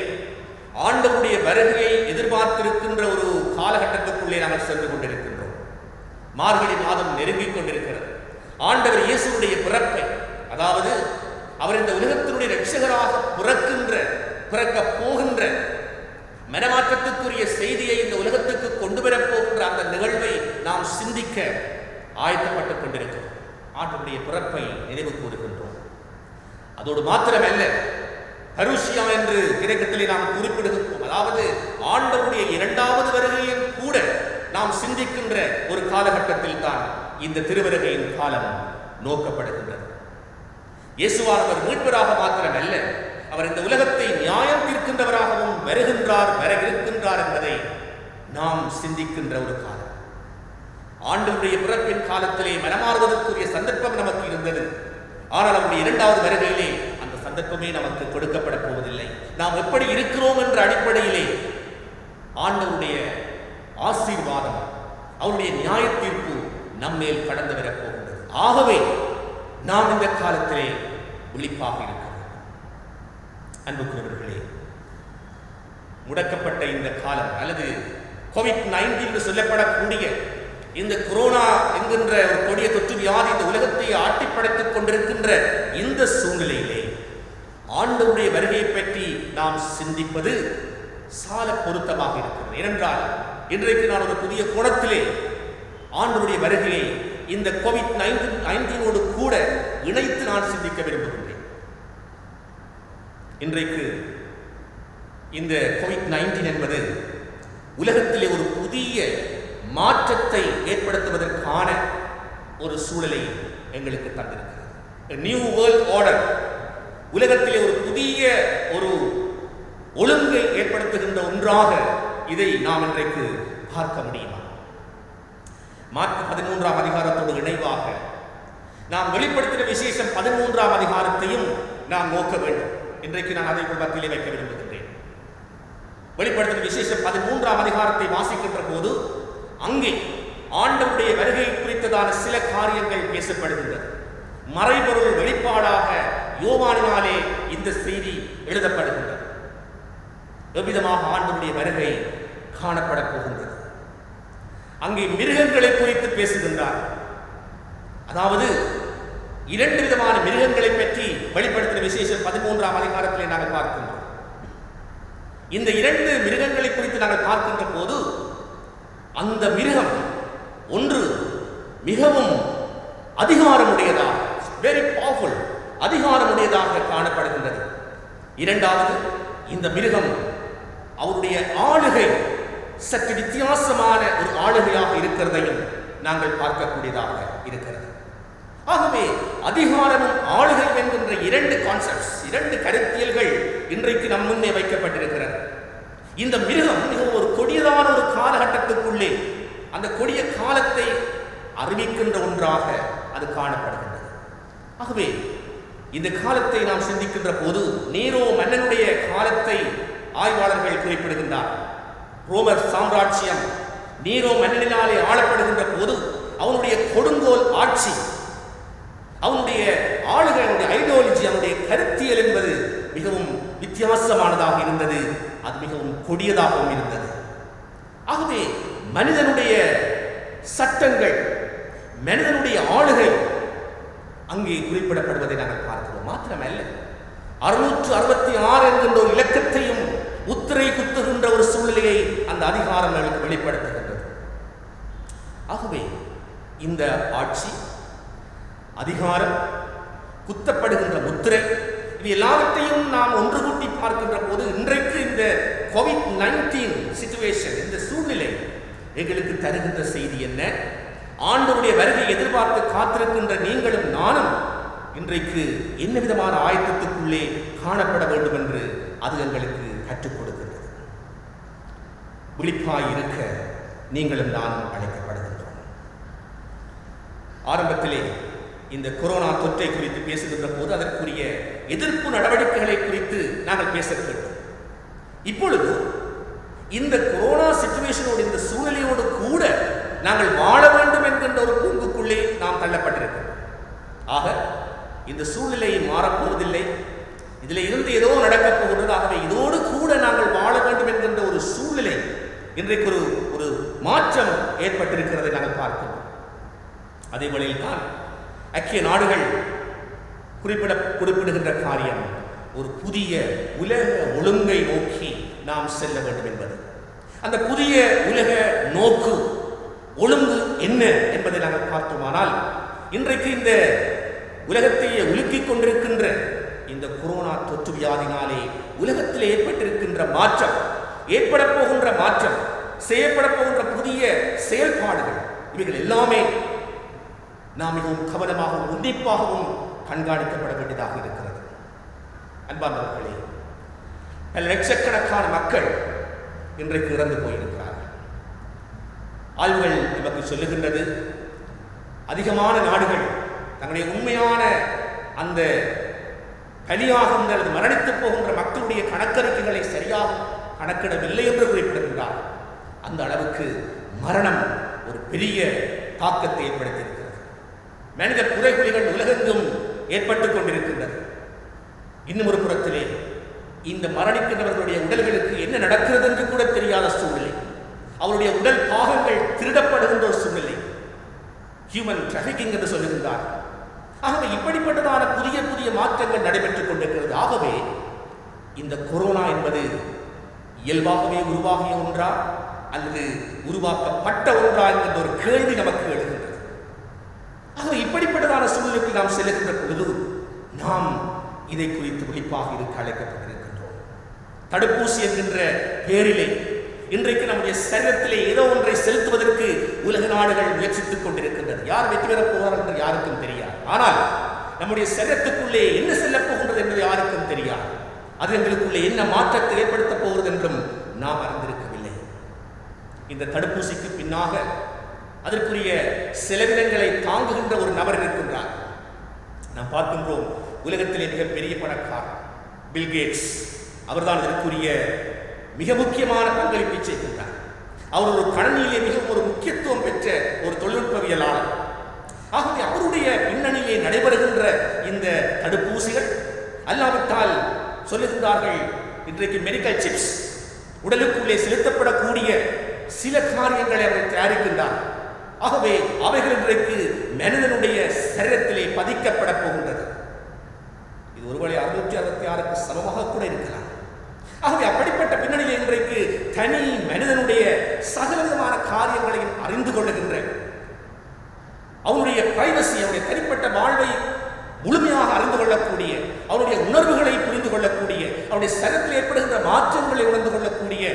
S6: ஆண்டவருடைய வருகையை எதிர்பார்த்திருக்கின்ற ஒரு காலகட்டத்துக்குள்ளே நாங்கள் சென்று கொண்டிருக்கின்றோம். மார்கழி மாதம் நெருங்கிக் கொண்டிருக்கிறது. ஆண்டவர் இயேசுடைய பிறப்பை, அதாவது அவர் இந்த உலகத்தினுடைய இரட்சகராக பிறக்க போகின்ற மனமாற்றத்துக்குரிய செய்தியை இந்த உலகத்துக்கு கொண்டு வரப் போகின்ற அந்த நிகழ்வை நாம் சிந்திக்க ஆயத்தப்பட்டுக் கொண்டிருக்கிறோம். ஆண்டவருடைய பிறப்பை நினைவு கூறுகின்றோம். அதோடு மாத்திரமல்ல, பருஷியா என்று கிரேக்கத்திலே நாம் குறிப்பிடுகின்றோம். அதாவது ஆண்டவருடைய இரண்டாவது வருகையும் கூட நாம் சிந்திக்கின்ற ஒரு காலகட்டத்தில் தான் இந்த திருவருகையின் காலம் நோக்கப்படுகின்றது. இயேசுவானவர் மீட்பராக மாத்திரமல்ல, அவர் இந்த உலகத்தை நியாயம் தீர்க்கின்றவராகவும் வருகின்றார், வர இருக்கின்றார் என்பதை நாம் சிந்திக்கின்ற ஒரு காலம். ஆண்டவருடைய பிறப்பின் காலத்திலே மனமாறுவதற்குரிய சந்தர்ப்பம் நமக்கு இருந்தது. ஆனால் அவருடைய இரண்டாவது வருகையிலே அந்த சந்தர்ப்பமே நமக்கு கொடுக்கப்பட போவதில்லை. நாம் எப்படி இருக்கிறோம் என்ற அடிப்படையிலே ஆண்டவருடைய ஆசீர்வாதம், அவருடைய நியாய தீர்ப்பு நம்மேல் கடந்து வரப் போகின்றது. ஆகவே நாம் இந்த காலத்திலே விழிப்பாக இருக்கிறோம். அன்புக்குரியவர்களே, முடக்கப்பட்ட இந்த காலம் அல்லது கோவிட்-19 என்று சொல்லப்படக்கூடிய இந்த கொரோனா என்கின்ற ஒரு கொடிய தொற்று வியாதி இந்த உலகத்தை ஆட்டிப்படைத்துக் கொண்டிருக்கின்ற இந்த சூழ்நிலையிலே ஆண்டவருடைய வருகையை பற்றி நாம் சிந்திப்பது சால பொருத்தமாக இருக்கிறது. ஏனென்றால் இன்றைக்கு நான் ஒரு புதிய கோணத்திலே ஆண்டவருடைய வருகையை இந்த கோவிட்-19 கூட இணைத்து நான் சிந்திக்க விரும்புகின்றேன். இன்றைக்கு இந்த கோவிட்-19 என்பது உலகத்திலே ஒரு புதிய மாற்றத்தை ஏற்படுத்துவதற்கான ஒரு சூழலை எங்களுக்கு தந்திருக்கிறது. நியூ வேர்ல்ட் ஆர்டர், உலகத்திலே ஒரு புதிய ஒரு ஒழுங்கை ஏற்படுத்துகின்ற ஒன்றாக இதை நாம் இன்றைக்கு பார்க்க முடியுமா? மார்க்கு 13ஆம் அதிகாரத்தோடு இணைவாக நாம் வெளிப்படுத்தின விசேஷம் 13ஆம் அதிகாரத்தையும் நாம் நோக்க வேண்டும். இன்றைக்கு நான் அதை மத்தியிலே வைக்க விரும்புகின்றேன். வெளிப்படுத்தின விசேஷம் 13ஆம் அதிகாரத்தை வாசிக்கின்ற போது அங்கே ஆண்டவருடைய வருகை குறித்ததான சில காரியங்கள் பேசப்படுகின்றது. மறைபொருள் வெளிப்பாடாக யோவானினாலே இந்த செய்தி எழுதப்படுகின்றது. எவ்விதமாக ஆண்டவருடைய வருகை காணப்பட போகின்றது. அங்கே மிருகங்களை குறித்து பேசுகின்றார். அதாவது இரண்டு விதமான மிருகங்களை பற்றி வெளிப்படுத்தின விசேஷம் 13ஆம் அதிகாரத்திலே நாங்கள் பார்க்கின்றோம். இந்த இரண்டு மிருகங்களை குறித்து நாங்கள் பார்க்கின்ற போது அந்த மிருகம் ஒன்று மிகவும் அதிகாரமுடையதாக, வெரி பவர்ஃபுல், அதிகாரமுடையதாக காணப்படுகின்றது. இரண்டாவது, இந்த மிருகம் அவருடைய ஆளுகை சற்று வித்தியாசமான ஒரு ஆளுகையாக இருக்கிறதையும் நாங்கள் பார்க்கக்கூடியதாக இருக்கிறது. ஆகவே அதிகாரமும் ஆளுகை என்கின்ற இரண்டு கான்செப்ட்ஸ், இரண்டு கருத்தியல்கள் இன்றைக்கு நம் முன்னே வைக்கப்பட்டிருக்கிறது. இந்த மிருகம் மிகவும் ஒரு கொடியதான ஒரு காலகட்டத்துக்குள்ளே அந்த கொடிய காலத்தை அறிவிக்கின்ற ஒன்றாக அது காணப்படுகின்றது. ஆகவே இந்த காலத்தை நாம் சிந்திக்கின்ற போது நீரோ மன்னனுடைய காலத்தை ஆய்வாளர்கள் குறிப்பிடுகின்றார். ரோமர் சாம்ராஜ்யம் நீரோ மன்னனினாலே ஆளப்படுகின்ற போது அவனுடைய கொடுங்கோல் ஆட்சி, அவனுடைய ஆளுகை, அவனுடைய ஐடியாலஜி, அவனுடைய கருத்தியல் என்பது மிகவும் வித்தியாசமானதாக இருந்தது. அது மிகவும் கொடியதாகவும் இருந்தது. ஆகவே மனிதனுடைய சட்டங்கள், மனிதனுடைய ஆளுகை அங்கே குறிப்பிடப்படுவதை நாங்கள் பார்க்கிறோம். மாத்திரமல்ல 666 என்கின்ற ஒரு இலக்கத்தையும் உத்திரை குத்துகின்ற ஒரு சூழ்நிலையை அந்த அதிகாரம் நமக்கு வெளிப்படுத்துகின்றது. ஆகவே இந்த ஆட்சி, அதிகாரம், குத்தப்படுகின்ற முத்திரை, இது எல்லாவற்றையும் நாம் ஒன்று கூட்டி பார்க்கின்ற போது இன்றைக்கு இந்த COVID-19 சிச்சுவேஷன், இந்த சூழ்நிலை எங்களுக்கு தருகின்ற செய்தி என்ன? ஆண்டவருடைய வருகை எதிர்பார்த்து காத்திருக்கின்ற நீங்களும் நானும் இன்றைக்கு என்ன விதமான ஆயத்தத்துக்குள்ளே காணப்பட வேண்டும் என்று அது எங்களுக்கு கற்றுக் கொடுக்கின்றது. விழிப்பாய் இருக்க நீங்களும் நானும் அழைக்கப்படுகின்றோம். ஆரம்பத்திலே இந்த கொரோனா தொற்றை குறித்து பேசுகின்ற போது அதற்குரிய எதிர்ப்பு நடவடிக்கைகளை குறித்து நாங்கள் பேச வேண்டும். இப்பொழுது இந்த கொரோனா சிச்சுவேஷனோடு, இந்த சூழ்நிலையோடு கூட நாங்கள் வாழ வேண்டும் என்கின்ற ஒரு பூங்குக்குள்ளே நாம் தள்ளப்பட்டிருக்கிறோம். ஆக இந்த சூழ்நிலை மாறப்போவதில்லை, இதில் இருந்து ஏதோ நடக்கப் போகிறது. ஆகவே இதோடு கூட நாங்கள் வாழ வேண்டும் என்கின்ற ஒரு சூழ்நிலை இன்றைக்கு ஒரு மாற்றம் ஏற்பட்டிருக்கிறதை நாங்கள் பார்க்கிறோம். அதே வழியில் தான் ஐக்கிய நாடுகள் குறிப்பிடுகின்ற காரியம் ஒரு புதிய உலக ஒழுங்கை நோக்கி நாம் செல்ல வேண்டும் என்பது. அந்த புதிய உலக நோக்கு ஒழுங்கு என்ன என்பதை நாங்கள் பார்த்தோமானால், இன்றைக்கு இந்த உலகத்தையே உலுக்கிக் கொண்டிருக்கின்ற இந்த கொரோனா தொற்று வியாதினாலே உலகத்தில் ஏற்பட்டிருக்கின்ற மாற்றம், ஏற்பட போகின்ற மாற்றம், செய்யப்பட போகின்ற புதிய செயல்பாடுகள், இவைகள் எல்லாமே நாம் மிகவும் கவனமாகவும் உன்னிப்பாகவும் கண்காணிக்கப்பட வேண்டியதாக இருக்கிறது. அன்பார்ந்தவர்களே, பல லட்சக்கணக்கான மக்கள் இன்றைக்கு இறந்து போயிருக்கிறார்கள். ஆய்வுகள் நமக்கு சொல்லுகின்றது, அதிகமான நாடுகள் தங்களுடைய உண்மையான அந்த பலியாகின்ற அல்லது மரணித்து போகின்ற மக்களுடைய கணக்கறிக்கைகளை சரியாக கணக்கிடவில்லை என்று குறிப்பிடுகின்றார். அந்த அளவுக்கு மரணம் ஒரு பெரிய தாக்கத்தை ஏற்படுத்தியிருக்கிறது. மனித குறைகுலிகள் உலகெங்கும் ஏற்பட்டுக் கொண்டிருக்கின்றது. இன்னும் ஒரு புறத்திலே இந்த மரணிக்கின்றவர்களுடைய உடல்களுக்கு என்ன நடக்கிறது என்று கூட தெரியாத சூழ்நிலை, அவருடைய உடல் பாகங்கள் திருடப்படுகின்ற ஒரு சூழ்நிலை, ஹியூமன் டிராபிக்கிங் என்று சொல்லுகின்றார். ஆகவே இப்படிப்பட்டதான புதிய புதிய மாற்றங்கள் நடைபெற்றுக் கொண்டிருக்கிறது. ஆகவே இந்த கொரோனா என்பது இயல்பாகவே உருவாகிய ஒன்றா அல்லது உருவாக்கப்பட்ட ஒன்றா என்கின்ற ஒரு கேள்வி நமக்கு எழுகின்றது. ஆகவே இப்படிப்பட்டதான சூழ்நிலைக்கு நாம் செல்லுகின்ற பொழுது நாம் இதை குறித்து விழிப்பாக இருக்க அழைக்கப்பட்டிருக்கின்றோம். தடுப்பூசி என்கின்ற பெயரிலே இன்றைக்கு நம்முடைய சரீரத்திலே ஏதோ ஒன்றை செலுத்துவதற்கு உலக நாடுகள் முயற்சித்துக் கொண்டிருக்கின்றது. யார் வெற்றி பெறப் போவார்கள் என்று யாருக்கும் தெரியாது. ஆனால் நம்முடைய சரீரத்துக்குள்ளே என்ன செல்லப் போகின்றது என்று யாருக்கும் தெரியாது. அது எங்களுக்குள்ளே என்ன மாற்றத்தை ஏற்படுத்தப் போகிறது என்றும் நாம் அறிந்திருக்கவில்லை. இந்த தடுப்பூசிக்கு பின்னாக அதற்குரிய செலவினங்களை தாங்குகின்ற ஒரு நபர் இருக்கின்றார். நாம் பார்க்கின்றோம், உலகத்திலே மிகப்பெரிய பணக்காரர் பில் கேட்ஸ், அவர்தான் இதற்குரிய மிக முக்கியமான பங்களிப்பை செய்கின்றார். அவர் ஒரு கணினியிலே மிகவும் ஒரு முக்கியத்துவம் பெற்ற ஒரு தொழில்நுட்பவியலாளர். ஆகவே அவருடைய பின்னணியிலே நடைபெறுகின்ற இந்த தடுப்பூசிகள் அல்லாவிட்டால் சொல்லுகின்றார்கள், இன்றைக்கு மெடிக்கல் சிப்ஸ், உடலுக்குள்ளே செலுத்தப்படக்கூடிய சில காரியங்களை அவர் தயாரிக்கின்றார். ஆகவே அவைகள் இன்றைக்கு மனிதனுடைய சரீரத்திலே பதிக்கப்பட போகின்றது. இது ஒருவேளை 666க்கு சமமாக கூட இருக்கலாம். ஆகவே அப்படிப்பட்ட பின்னணியில் இன்றைக்கு தனி மனிதனுடைய சகலவிதமான காரியங்களையும் அறிந்து கொள்ளுகின்ற, அவனுடைய பிரைவசி, அவனுடைய தனிப்பட்ட வாழ்வை முழுமையாக அறிந்து கொள்ளக்கூடிய, அவனுடைய உணர்வுகளை புரிந்து கொள்ளக்கூடிய, அவனுடைய சரீரத்தில் ஏற்படுகின்ற மாற்றங்களை உணர்ந்து கொள்ளக்கூடிய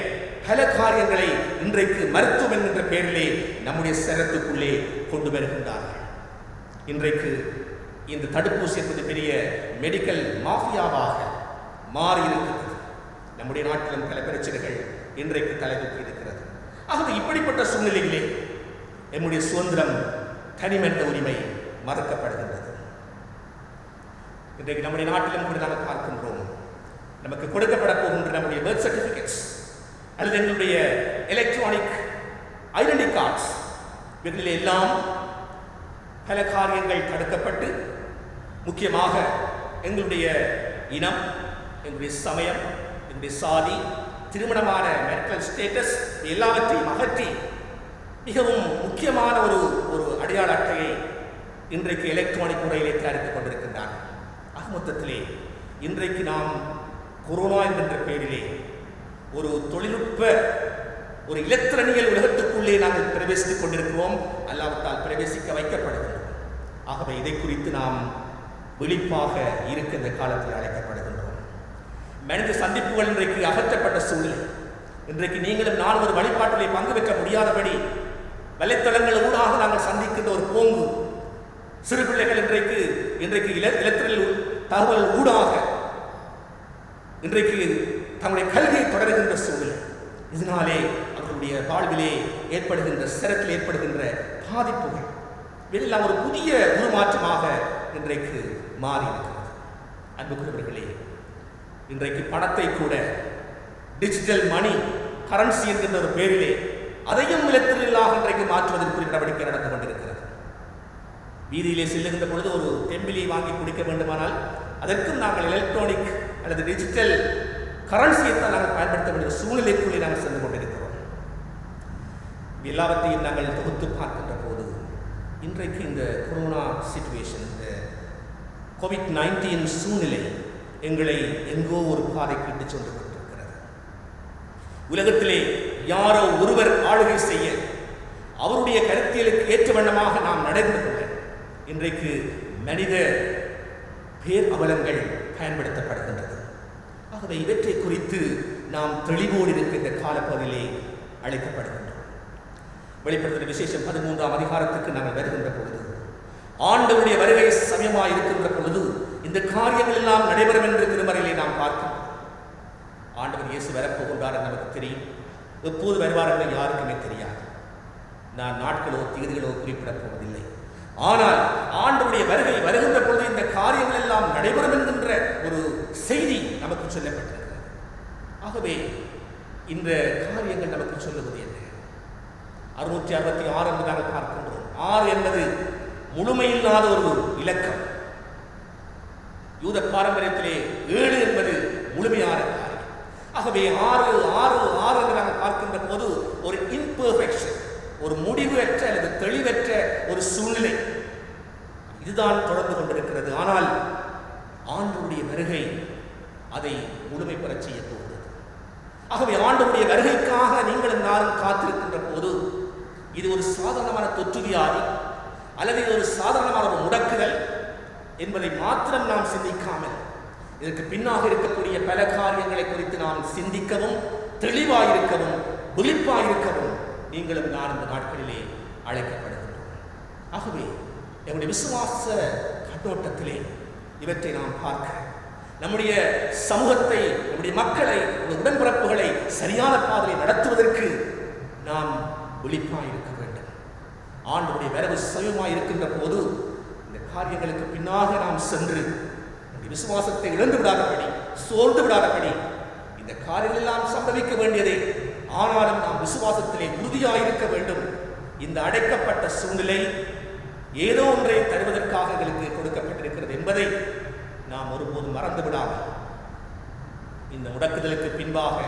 S6: பல காரியங்களை இன்றைக்கு மருத்துவம் என்கின்ற பெயரிலே நம்முடைய சரீரத்துக்குள்ளே கொண்டு வருகின்றார்கள். இன்றைக்கு இந்த தடுப்பூசி என்பது பெரிய மெடிக்கல் மாஃபியாவாக மாறி இருக்கிறது. நம்முடைய நாட்டிலும் பல பிரச்சனைகள் இன்றைக்கு தலைதூக்கி இருக்கிறது. ஆகவே இப்படிப்பட்ட சூழ்நிலையிலே நம்முடைய சுதந்திரம், தனிமனித உரிமை மறுக்கப்படுகின்றது. இன்றைக்கு நம்முடைய நாட்டிலும் கூட நாம் பார்க்கின்றோம், நமக்கு கொடுக்கப்பட போகின்ற நம்முடைய பர்த் சர்டிபிகேட்ஸ் அல்லது எங்களுடைய எலக்ட்ரானிக் ஐடென்டி கார்ட்ஸ், இவர்களில் எல்லாம் பல காரியங்கள் தடுக்கப்பட்டு, முக்கியமாக எங்களுடைய இனம், எங்களுடைய சமயம், எங்களுடைய சாதி, திருமணமான மெரிட்டல் ஸ்டேட்டஸ் எல்லாவற்றையும் அகற்றி மிகவும் முக்கியமான ஒரு அடையாள அட்டையை இன்றைக்கு எலக்ட்ரானிக் முறையிலே தயாரித்துக் கொண்டிருக்கின்றார்கள். ஆக மொத்தத்திலே இன்றைக்கு நாம் கொரோனா என்கின்ற பெயரிலே ஒரு தொழில்நுட்ப ஒரு இலத்திரனியல் உலகத்துக்குள்ளே நாங்கள் பிரவேசித்துக் கொண்டிருக்கிறோம், அல்லாவிட்டால் பிரவேசிக்க வைக்கப்படுகிறோம். ஆகவே இதை குறித்து நாம் விழிப்பாக இருக்க இந்த காலத்தில் அழைக்கப்படுகின்றோம். மனித சந்திப்புகள் இன்றைக்கு அகற்றப்பட்ட சூழ்நிலை. இன்றைக்கு நீங்களும் நான் ஒரு வழிபாட்டிலே பங்கு பெற்ற முடியாதபடி வலைத்தளங்கள் ஊடாக நாங்கள் சந்திக்கின்ற ஒரு போங்கு. சிறு பிள்ளைகள் இன்றைக்கு இலத்திரனியல் தகவல் ஊடாக இன்றைக்கு தங்களுடைய கல்வியை தொடர்கின்ற சூழ்நிலை. இதனாலே அவர்களுடைய வாழ்விலே ஏற்படுகின்ற சிரத்தில் ஏற்படுகின்ற பாதிப்புகள் எல்லாம் ஒரு புதிய உருமாற்றமாக இன்றைக்கு மாறி இருக்கிறது. அன்புக்குரியவர்களே, இன்றைக்கு பணத்தை கூட டிஜிட்டல் மணி கரன்சி என்கின்ற ஒரு பேரிலே அதையும் இலத்திரனியலாக இன்றைக்கு மாற்றுவதற்கு நடவடிக்கை நடந்து கொண்டிருக்கிறது. வீதியிலே செல்லுகின்ற பொழுது ஒரு தெம்பிலியை வாங்கி குடிக்க வேண்டுமானால் அதற்கும் நாங்கள் எலக்ட்ரானிக் அல்லது டிஜிட்டல் கரன்சியை தான் நாங்கள் பயன்படுத்த வேண்டிய சூழ்நிலைக்குள்ளே நாங்கள் சென்று கொண்டிருக்கிறோம். எல்லாவற்றையும் நாங்கள் தொகுத்து பார்க்கின்ற போது இன்றைக்கு இந்த கொரோனா சிச்சுவேஷன், இந்த கோவிட்-19 சூழ்நிலை எங்களை எங்கோ ஒரு பாதைக்கு இட்டு சென்று கொண்டிருக்கிறது. உலகத்திலே யாரோ ஒருவர் ஆளுகை செய்ய அவருடைய கருத்தியலுக்கு ஏற்ற வண்ணமாக நாம் நடந்து கொள்ள இன்றைக்கு மனித பேர் அவலங்கள் பயன்படுத்தப்படுகின்றது. ஆகவே இவற்றை குறித்து நாம் தெளிவோடு இருக்கின்ற காலப்பகுதியிலே அழைக்கப்படுகின்றோம். வெளிப்படுத்தின விசேஷம் 13ஆம் அதிகாரத்துக்கு நாங்கள் வருகின்ற பொழுது, ஆண்டவருடைய வருகை சமயமாக இருக்கின்ற பொழுது இந்த காரியங்கள் எல்லாம் நடைபெறும் என்று திருமறையிலே நாம் பார்க்கிறோம். ஆண்டவர் இயேசு வரப்போகின்றார் என்று நமக்கு தெரியும். எப்போது வருவார் என்று யாருக்குமே தெரியாது. நான் நாட்களோ தேதிகளோ குறிப்பிடப் போவதில்லை. ஆனால் ஆண்டவருடைய வருகை வருகின்ற பொழுது இந்த காரியங்கள் எல்லாம் நடைபெறும் என்கின்ற ஒரு செய்தி நமக்கு சொல்லப்பட்டிருக்கிறது. ஆகவே இந்த காரியங்கள் நமக்கு சொல்லுவது என்ன? 666 என்று நாங்கள் பார்க்கின்றோம். 6 என்பது முழுமையில்லாத ஒரு இலக்கம். யூத பாரம்பரியத்திலே 7 என்பது முழுமையான காரியம். ஆகவே 6 என்று நாங்கள் பார்க்கின்ற போது ஒரு இம்பர்ஃபெக்ஷன், ஒரு முடிவற்ற அல்லது தெளிவற்ற ஒரு சூழ்நிலை இதுதான் தொடர்ந்து கொண்டிருக்கிறது. ஆனால் ஆண்டவருடைய வருகை அதை முழுமை பெற செய்ய போகிறது. ஆகவே ஆண்டவருடைய வருகைக்காக நீங்களும் நானும் காத்திருக்கின்ற போது இது ஒரு சாதாரணமான தொற்று வியாதி அல்லது இது ஒரு சாதாரணமான ஒரு முடக்குதல் என்பதை மாத்திரம் நாம் சிந்திக்காமல் இதற்கு பின்னாக இருக்கக்கூடிய பல காரியங்களை குறித்து நாம் சிந்திக்கவும், தெளிவாயிருக்கவும், விழிப்பாயிருக்கவும் நீங்களும் நான் இந்த நாட்களிலே அழைக்கப்படுகின்றோம். ஆகவே நம்முடைய விசுவாச கண்ணோட்டத்திலே இவற்றை நாம் பார்க்க, நம்முடைய சமூகத்தை, நம்முடைய மக்களை, நம்முடைய உடன்பிறப்புகளை சரியான பாதையை நடத்துவதற்கு நாம் விழிப்பாயிருக்க வேண்டும். ஆண்டவருடைய வரவு சமயமாய் இருக்கின்ற போது இந்த காரியங்களுக்கு பின்னாக நாம் சென்று நம்முடைய விசுவாசத்தை இழந்து விடாதபடி, சோர்ந்து விடாதபடி இந்த காரியங்கள் எல்லாம் சம்பவிக்க வேண்டியதே. ஆனாலும் நாம் விசுவாசத்திலே உறுதியாயிருக்க வேண்டும். இந்த அடைக்கப்பட்ட சூழ்நிலை ஏதோ ஒன்றை தருவதற்காக எங்களுக்கு கொடுக்கப்பட்டிருக்கிறது என்பதை நாம் ஒருபோதும் மறந்து விடாமல் இந்த முடக்குதலுக்கு பின்பாக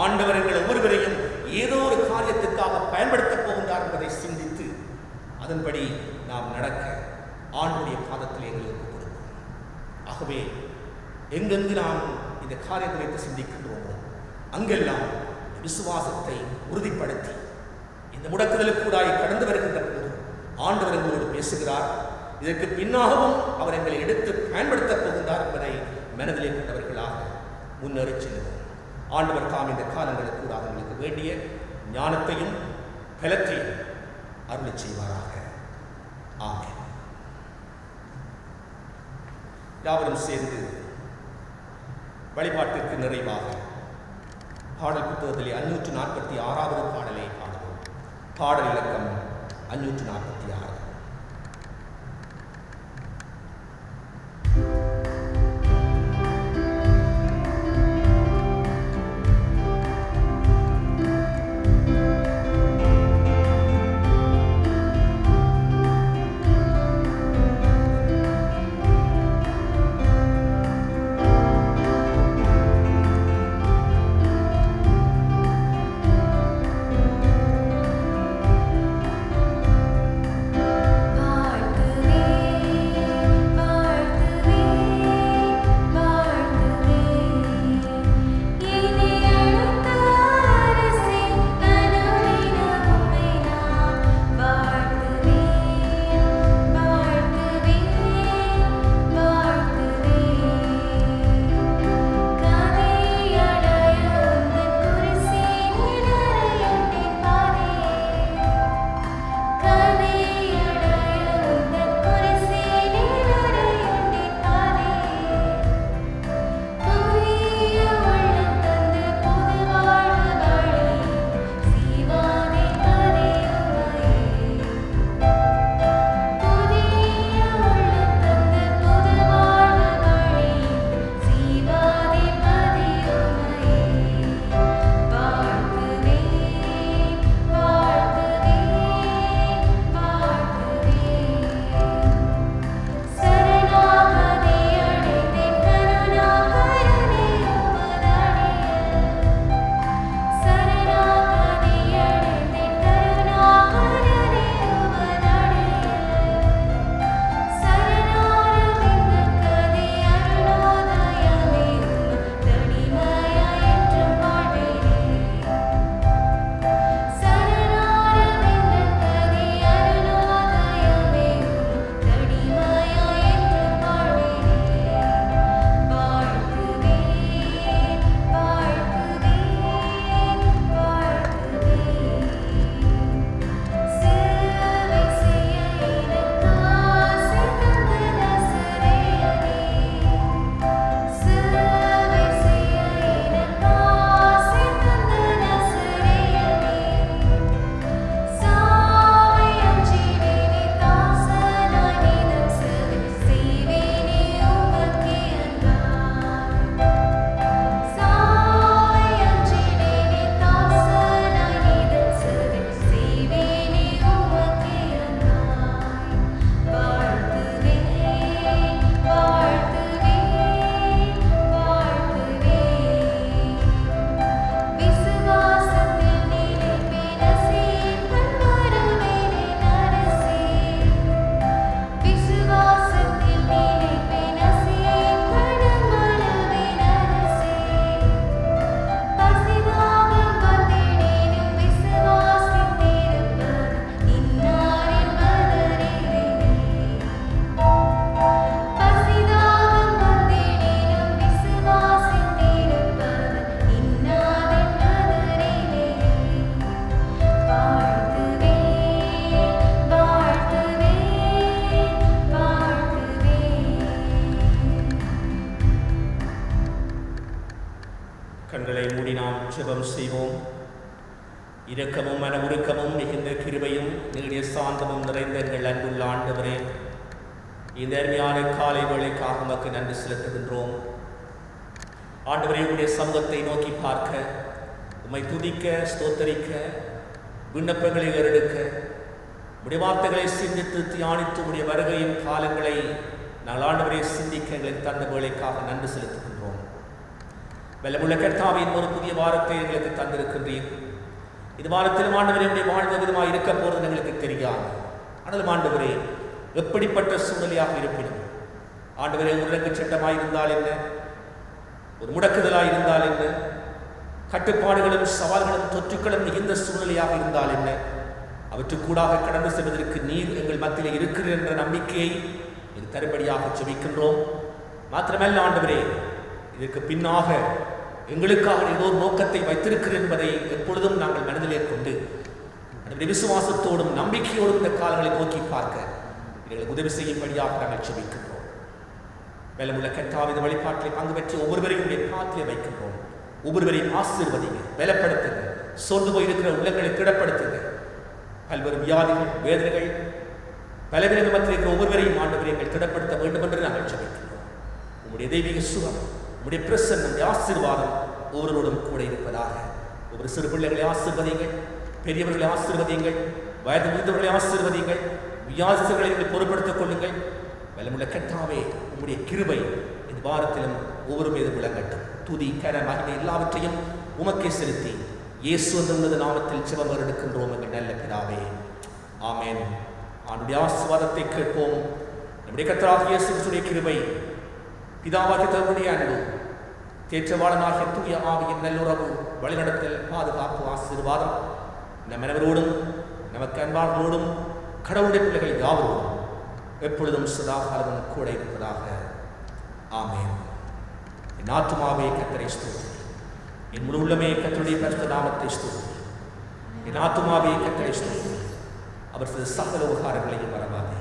S6: ஆண்டவர் எங்கள் ஒவ்வொருவரையும் ஏதோ ஒரு காரியத்துக்காக பயன்படுத்தப் போகின்றார் என்பதை சிந்தித்து அதன்படி நாம் நடக்க ஆண்டுடைய பாதத்தில் எங்களுக்கு கொடுக்கும். ஆகவே எங்கெங்கு நாம் இந்த காரியம் குறித்து சிந்திக்கின்றோமோ அங்கெல்லாம் விசுவாசத்தை உறுதிப்படுத்தி இந்த முடக்குதலுக்கூடாய் கடந்து வருகின்ற போது ஆண்டவர் எங்களோடு பேசுகிறார். இதற்கு பின்னாகவும் அவர் எங்களை எடுத்து பயன்படுத்தப் போகின்றார் என்பதை மனதிலே கொண்டவர்களாக முன்னேறி செல்வோம். ஆண்டவர் தாம் இந்த காலங்களுக்கு கூட அவர்களுக்கு வேண்டிய ஞானத்தையும் பலத்தையும் அருளச் செய்வாராக. ஆமென். யாவரும் சேர்ந்து வழிபாட்டிற்கு நிறைவாக பாடல் புத்தகத்திலே 546வது பாடலை பாடுவோம். பாடல் இலக்கம் 546.
S1: I
S6: கண்களை மூடி நாம் ஜெபம் செய்வோம். இரக்கமும் மன உருக்கமும் மிகுந்த கிருபையும் நீடிய சாந்தமும் நிறைந்த எங்கள் அன்புள்ள ஆண்டவரே, இந்த அருமையான காலை வேளைக்காக உமக்கு நன்றி செலுத்துகின்றோம். ஆண்டவரே, உம்முடைய சமூகத்தை நோக்கி பார்க்க, உம்மை துதிக்க, ஸ்தோத்தரிக்க, விண்ணப்பங்களை ஏறெடுக்க, உம்முடைய வார்த்தைகளை சிந்தித்து தியானித்து உம்முடைய வருகையின் காலங்களை நாங்கள் ஆண்டவரை சிந்திக்க எங்களுக்கு தந்த வேளைக்காக நன்றி செலுத்துகின்றோம். வெள்ளமுள்ள கர்த்தாவின் ஒரு புதிய வாரத்தை எங்களுக்கு தந்திருக்கின்றீர். இது வாரத்திலும் ஆண்டவரே உடைய வாழ்வு விதமாக இருக்க போகிறது எங்களுக்கு தெரியாது. ஆனாலும் ஆண்டவரே, எப்படிப்பட்ட சூழ்நிலையாக இருப்பினும் ஆண்டவரே, ஊரடங்கு சட்டமாக இருந்தால் என்ன, ஒரு முடக்குதலாக இருந்தால் என்ன, கட்டுப்பாடுகளும் சவால்களும் தொற்றுக்களும் மிகுந்த சூழ்நிலையாக இருந்தால் என்ன, அவற்றுக்கூடாக கடந்து செல்வதற்கு நீர் எங்கள் மத்தியில் இருக்கிறீர் என்ற நம்பிக்கையை இது தரும்படியாக ஜெபிக்கின்றோம். மாத்திரமல்ல ஆண்டவரே, இதற்கு பின்னாக எங்களுக்காக ஏதோ நோக்கத்தை வைத்திருக்கிறேன் என்பதை எப்பொழுதும் நாங்கள் மனதிலே கொண்டு நம்முடைய விசுவாசத்தோடும் நம்பிக்கையோடும் இந்த காலங்களை நோக்கி பார்க்க எங்களுக்கு உதவி செய்யும்படியாக நாங்கள் ஜெபிக்கின்றோம். மேலுள்ள கர்த்தாவின் வழிபாட்டிலே பங்கு பெற்று ஒவ்வொருவரையும் பாத்திலே வைக்கின்றோம். ஒவ்வொருவரையும் ஆசீர்வதிங்க, பலப்படுத்துங்க, சோர்ந்து போயிருக்கிற உள்ளங்களை திடப்படுத்துங்க. பல்வேறு வியாதிகள், வேதனைகள், பலவீன மத்தியில் இருக்கிற ஒவ்வொருவரையும் ஆண்டவரை எங்கள் திடப்படுத்த வேண்டும் என்று நாங்கள் ஜெபிக்கின்றோம். உங்களுடைய தெய்வீக சுகம், உங்களுடைய பிரசன்னம், ஆசீர்வாதம் ஒவ்வொருவரோடும் கூட இருப்பதாக. ஒவ்வொரு சிறு பிள்ளைகளை ஆசீர்வதிங்கள், பெரியவர்களை ஆசீர்வதிங்கள், வயது முதிர்ந்தவர்களை ஆசீர்வதிங்கள், வியாதிகளை நீங்கள் பொறுப்படுத்திக் கொள்ளுங்கள். வல்லமுள்ள கர்த்தாவே, உங்களுடைய கிருபை இந்த வாரத்திலும் ஒவ்வொரு மீது விளங்கட்டும். துதி, கர, மகிமை எல்லாவற்றையும் உமக்கே செலுத்தி இயேசு என்ற உன்னத நாமத்தில் ஜெபம் எடுக்கின்றோம் எங்கள் நல்ல பிதாவே, ஆமென். அவருடைய ஆசீர்வாதத்தை கேட்போம். நம்முடைய கர்த்தராகிய இயேசு கிறிஸ்துவின் கிருபை, பிதாவாகிய தேவனுடைய அன்பு, தேற்றவாளனாகிய தூய ஆவியின் நல்லுறவு, வழிநடத்தல், பாதுகாப்பு, ஆசீர்வாதம் நம் அனைவரோடும் நமக்கு அன்பாளர்களோடும் கடவுளுடைய பிள்ளைகள் யாவரோடும் எப்பொழுதும் சதாகாலமும் கூட இருப்பதாக. ஆமென். என் ஆத்துமாவே கர்த்தரை ஸ்தோத்திரி, என் முழு உள்ளமே கர்த்தருடைய பரிசுத்த நாமத்தை ஸ்தோத்திரி. என் ஆத்துமாவே கர்த்தரை ஸ்தோத்திரி, அவர் செய்த சகல உபகாரங்களையும் மறவாதே.